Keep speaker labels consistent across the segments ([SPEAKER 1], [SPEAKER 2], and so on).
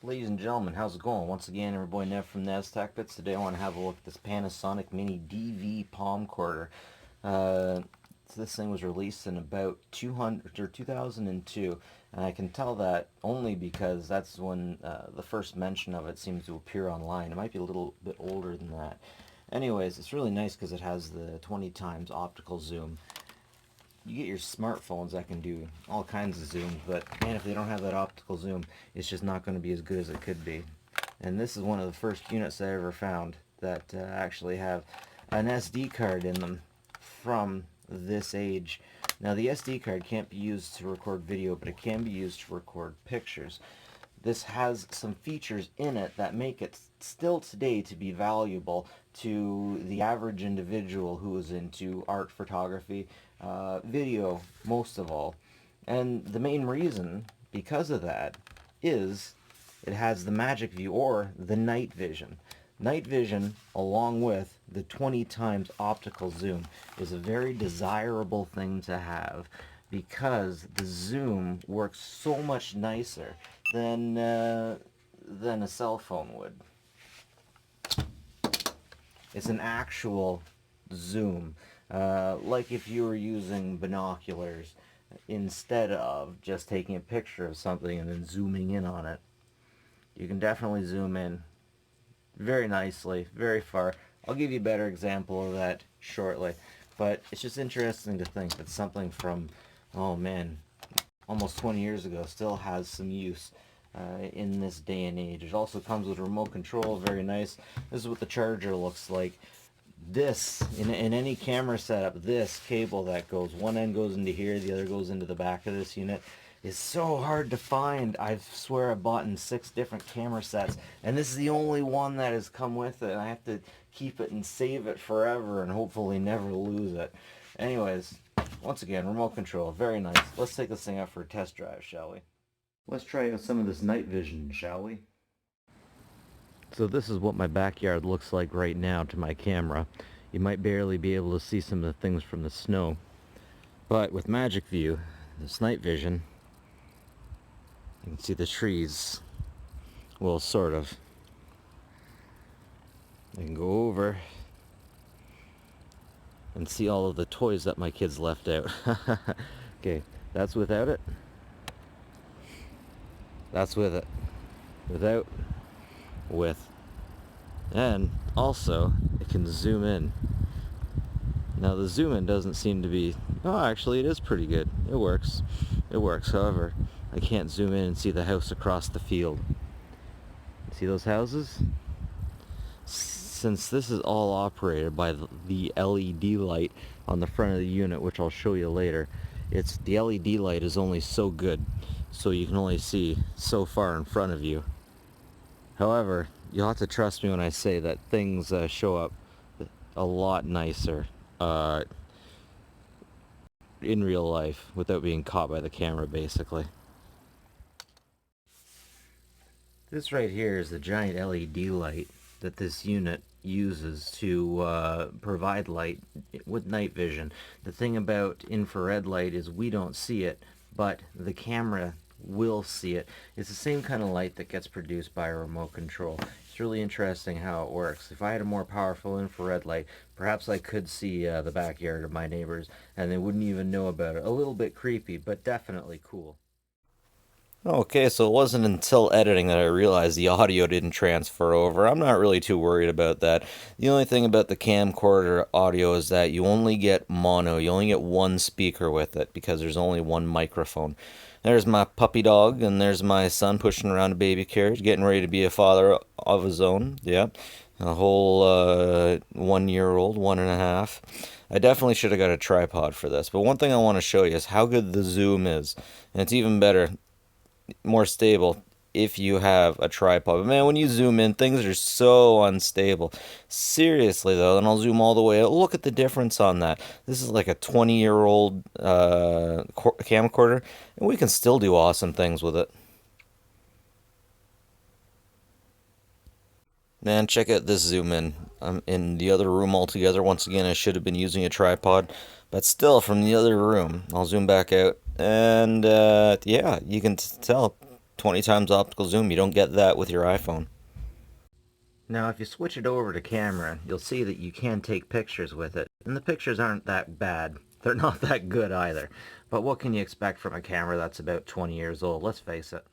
[SPEAKER 1] Ladies and gentlemen, how's it going? Once again, your boy Nev from Nev's Tech Bits. Today I want to have a look at this Panasonic Mini DV Palmcorder. This thing was released in about 2002, and I can tell that only because that's when the first mention of it seems to appear online. It might be a little bit older than that. Anyways, it's really nice because it has the 20 times optical zoom. You get your smartphones that can do all kinds of zooms, but man, if they don't have that optical zoom, it's just not going to be as good as it could be. And this is one of the first units I ever found that actually have an SD card in them from this age. Now the SD card can't be used to record video, but it can be used to record pictures. This has some features in it that make it still today to be valuable to the average individual who is into art, photography, video most of all. And the main reason because of that is it has the magic view, or the night vision. Night vision, along with the 20 times optical zoom, is a very desirable thing to have because the zoom works so much nicer than a cell phone would. It's an actual zoom, like if you were using binoculars instead of just taking a picture of something and then zooming in on it. You can definitely zoom in very nicely, very far. I'll give you a better example of that shortly, but it's just interesting to think that something from, oh man, almost 20 years ago still has some use in this day and age. It also comes with remote control, very nice. This is what the charger looks like. This, in any camera setup, this cable that goes, one end goes into here, the other goes into the back of this unit, is so hard to find. I swear I bought in 6 different camera sets, and this is the only one that has come with it, and I have to keep it and save it forever and hopefully never lose it. Anyways, once again, remote control, very nice. Let's take this thing out for a test drive, shall we? Let's try out some of this night vision, shall we? So this is what my backyard looks like right now to my camera. You might barely be able to see some of the things from the snow. But with Magic View, this night vision, you can see the trees. Well, sort of. I can go over and see all of the toys that my kids left out. Okay, that's without it. That's with it. Without, with. And also, it can zoom in. Now the zoom in doesn't seem to be, oh actually it is pretty good. It works. It works, however, I can't zoom in and see the house across the field. See those houses? Since this is all operated by the LED light on the front of the unit, which I'll show you later, the LED light is only so good, so you can only see so far in front of you. However, you'll have to trust me when I say that things show up a lot nicer in real life without being caught by the camera, basically. This right here is the giant LED light that this unit uses to provide light with night vision. The thing about infrared light is we don't see it, but the camera will see it. It's the same kind of light that gets produced by a remote control. It's really interesting how it works. If I had a more powerful infrared light, perhaps I could see the backyard of my neighbors and they wouldn't even know about it. A little bit creepy, but definitely cool. Okay, so it wasn't until editing that I realized the audio didn't transfer over. I'm not really too worried about that. The only thing about the camcorder audio is that you only get mono. You only get one speaker with it because there's only one microphone. There's my puppy dog, and there's my son pushing around a baby carriage, getting ready to be a father of his own. Yeah, a whole 1-year-old, 1.5. I definitely should have got a tripod for this. But one thing I want to show you is how good the zoom is. And it's even better, more stable, if you have a tripod. But man, when you zoom in, things are so unstable. Seriously though, and I'll zoom all the way out. Look at the difference on that. This is like a 20-year-old camcorder, and we can still do awesome things with it. Man, check out this zoom in. I'm in the other room altogether. Once again, I should have been using a tripod, but still, from the other room, I'll zoom back out, and yeah, you can tell 20 times optical zoom. You don't get that with your iPhone. Now if you switch it over to camera, you'll see that you can take pictures with it. And the pictures aren't that bad. They're not that good either. But what can you expect from a camera that's about 20 years old? Let's face it.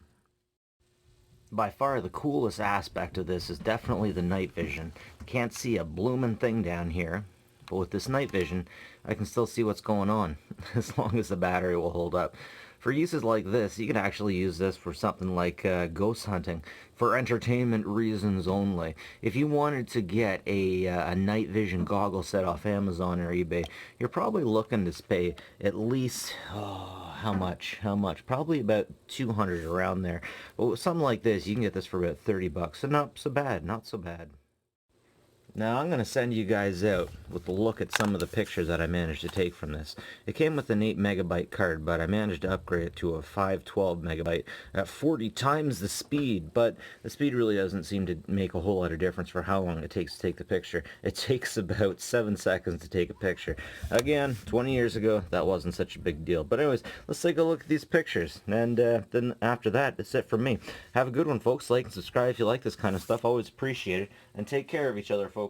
[SPEAKER 1] By far the coolest aspect of this is definitely the night vision. Can't see a bloomin' thing down here, but with this night vision I can still see what's going on as long as the battery will hold up. For uses like this, you can actually use this for something like ghost hunting, for entertainment reasons only. If you wanted to get a night vision goggle set off Amazon or eBay, you're probably looking to pay at least, how much? Probably about 200 around there. But with something like this, you can get this for about 30 bucks. So not so bad, not so bad. Now I'm going to send you guys out with a look at some of the pictures that I managed to take from this. It came with an 8 megabyte card, but I managed to upgrade it to a 512 megabyte at 40 times the speed, but the speed really doesn't seem to make a whole lot of difference for how long it takes to take the picture. It takes about 7 seconds to take a picture. Again, 20 years ago, that wasn't such a big deal. But anyways, let's take a look at these pictures, and then after that, that's it from me. Have a good one, folks. Like and subscribe if you like this kind of stuff. Always appreciate it, and take care of each other, folks.